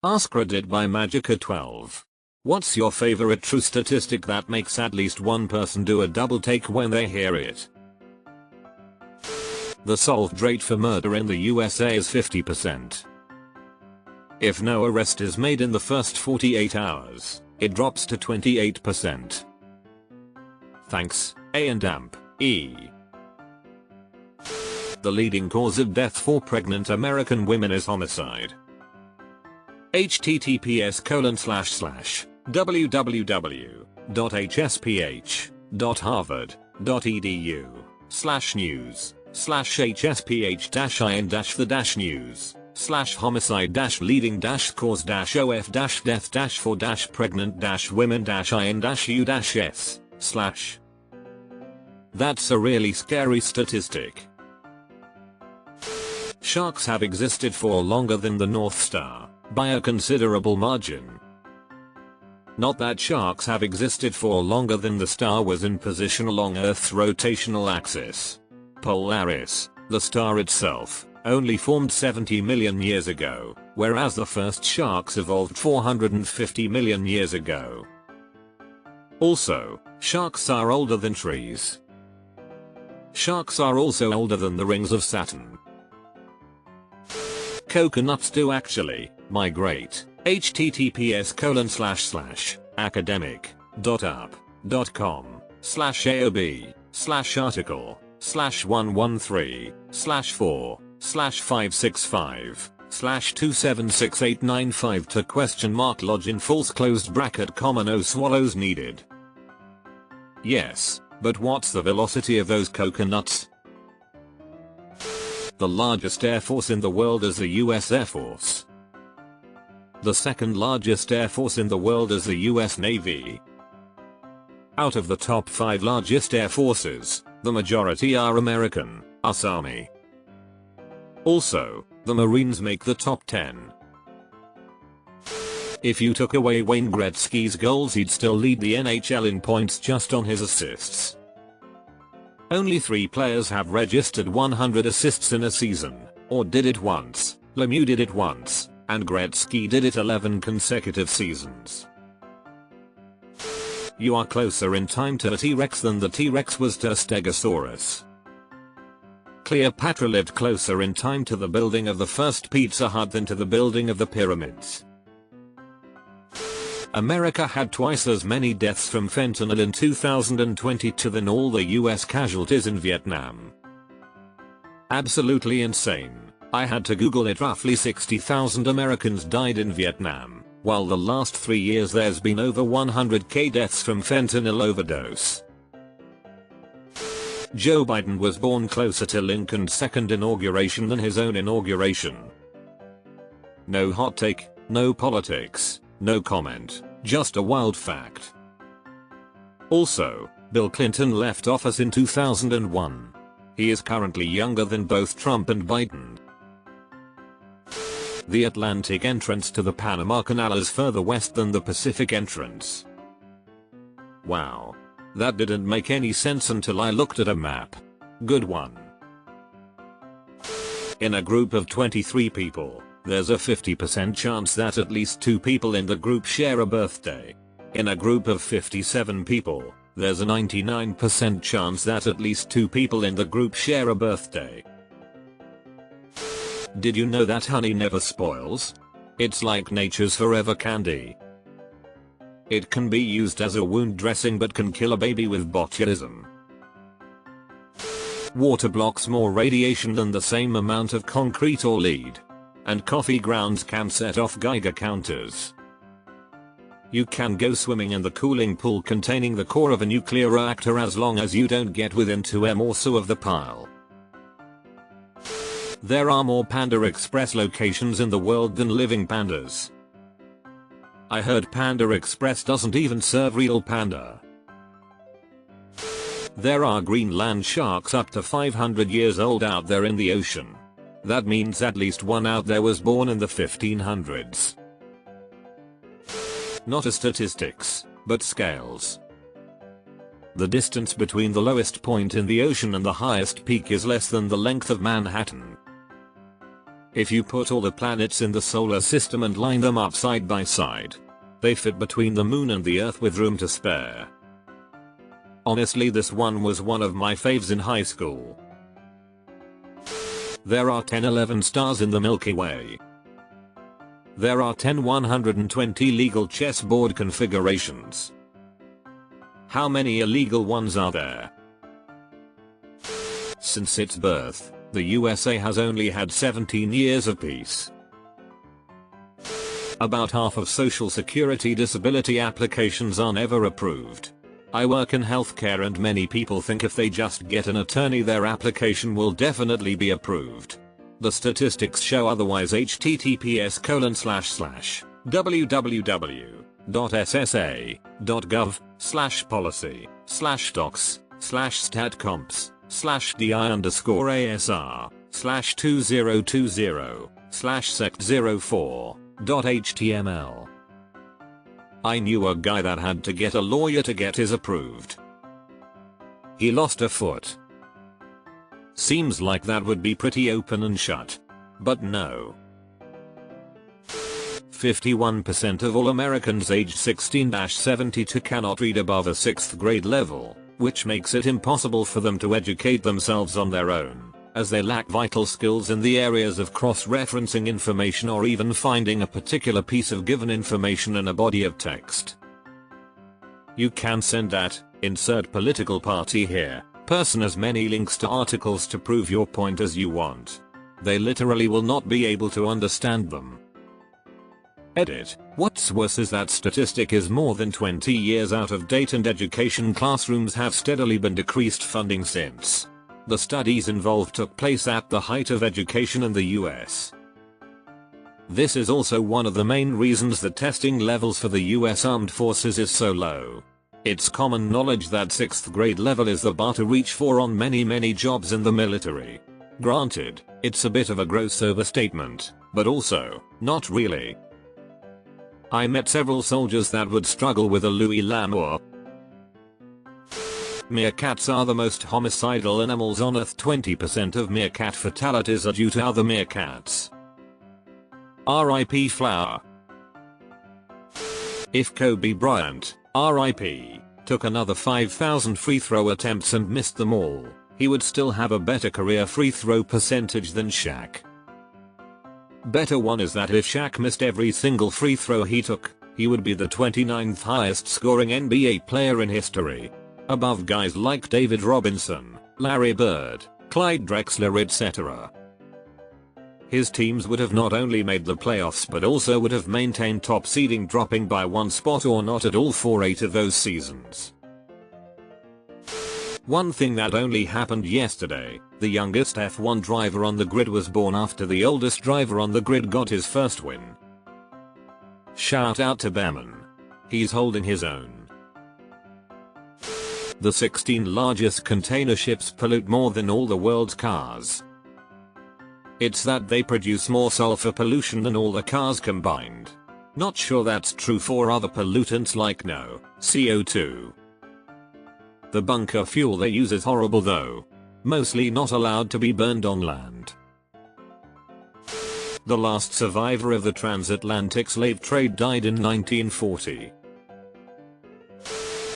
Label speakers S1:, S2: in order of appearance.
S1: Ask Reddit by Magica12. What's your favorite true statistic that makes at least one person do a double take when they hear it? The solved rate for murder in the USA is 50%. If no arrest is made in the first 48 hours, it drops to 28%. Thanks, A and AMP, E. The leading cause of death for pregnant American women is homicide. https://www.hsph.harvard.edu/news/hsph-in-the-leading-cause-of-women-in-u-s/ That's a really scary statistic. Sharks have existed for longer than the North Star, by a considerable margin. Not that sharks have existed for longer than the star was in position along Earth's rotational axis. Polaris, the star itself, only formed 70 million years ago, whereas the first sharks evolved 450 million years ago. Also, sharks are older than trees. Sharks are also older than the rings of Saturn. Coconuts do actually migrate. https://academic.aub/article/113/4/565/27685 to login false closed bracket comma no swallows needed. Yes, but what's the velocity of those coconuts? The largest air force in the world is the US Air Force. The second largest air force in the world is the US Navy. Out of the top 5 largest air forces, the majority are American, US Army. Also, the Marines make the top 10. If you took away Wayne Gretzky's goals, he'd still lead the NHL in points just on his assists. Only 3 players have registered 100 assists in a season, or did it once. Lemieux did it once, and Gretzky did it 11 consecutive seasons. You are closer in time to a T-Rex than the T-Rex was to a Stegosaurus. Cleopatra lived closer in time to the building of the first Pizza Hut than to the building of the pyramids. America had twice as many deaths from fentanyl in 2022 than all the US casualties in Vietnam. Absolutely insane. I had to Google it. Roughly 60,000 Americans died in Vietnam, while the last 3 years there's been over 100k deaths from fentanyl overdose. Joe Biden was born closer to Lincoln's second inauguration than his own inauguration. No hot take, no politics. No comment, just a wild fact. Also, Bill Clinton left office in 2001. He is currently younger than both Trump and Biden. The Atlantic entrance to the Panama Canal is further west than the Pacific entrance. Wow. That didn't make any sense until I looked at a map. Good one. In a group of 23 people, there's a 50% chance that at least 2 people in the group share a birthday. In a group of 57 people, there's a 99% chance that at least 2 people in the group share a birthday. Did you know that honey never spoils? It's like nature's forever candy. It can be used as a wound dressing but can kill a baby with botulism. Water blocks more radiation than the same amount of concrete or lead. And coffee grounds can set off Geiger counters. You can go swimming in the cooling pool containing the core of a nuclear reactor as long as you don't get within 2 or so of the pile. There are more Panda Express locations in the world than living pandas. I heard Panda Express doesn't even serve real panda. There are Greenland sharks up to 500 years old out there in the ocean. That means at least one out there was born in the 1500s. Not a statistics, but scales. The distance between the lowest point in the ocean and the highest peak is less than the length of Manhattan. If you put all the planets in the solar system and line them up side by side, they fit between the moon and the earth with room to spare. Honestly, this one was one of my faves in high school. There are 10-11 stars in the Milky Way. There are 10120 legal chessboard configurations. How many illegal ones are there? Since its birth, the USA has only had 17 years of peace. About half of Social Security disability applications are never approved. I work in healthcare and many people think if they just get an attorney their application will definitely be approved. The statistics show otherwise. https://www.ssa.gov/docs/di_sect04.html. I knew a guy that had to get a lawyer to get his approved. He lost a foot. Seems like that would be pretty open and shut. But no. 51% of all Americans aged 16-72 cannot read above a 6th grade level, which makes it impossible for them to educate themselves on their own, as they lack vital skills in the areas of cross-referencing information or even finding a particular piece of given information in a body of text. You can send at, insert political party here, person as many links to articles to prove your point as you want. They literally will not be able to understand them. Edit. What's worse is that statistic is more than 20 years out of date and education classrooms have steadily been decreased funding since. The studies involved took place at the height of education in the US. This is also one of the main reasons that testing levels for the US Armed Forces is so low. It's common knowledge that 6th grade level is the bar to reach for on many jobs in the military. Granted, it's a bit of a gross overstatement, but also, not really. I met several soldiers that would struggle with a Louis L'Amour. Meerkats are the most homicidal animals on Earth. 20% of meerkat fatalities are due to other meerkats. R.I.P. Flower. If Kobe Bryant, R.I.P., took another 5,000 free throw attempts and missed them all, he would still have a better career free throw percentage than Shaq. Better one is that if Shaq missed every single free throw he took, he would be the 29th highest scoring NBA player in history. Above guys like David Robinson, Larry Bird, Clyde Drexler, etc. His teams would have not only made the playoffs but also would have maintained top seeding, dropping by one spot or not at all for 8 of those seasons. One thing that only happened yesterday, the youngest F1 driver on the grid was born after the oldest driver on the grid got his first win. Shout out to Behrman. He's holding his own. The 16 largest container ships pollute more than all the world's cars. It's that they produce more sulfur pollution than all the cars combined. Not sure that's true for other pollutants like CO2. The bunker fuel they use is horrible though. Mostly not allowed to be burned on land. The last survivor of the transatlantic slave trade died in 1940.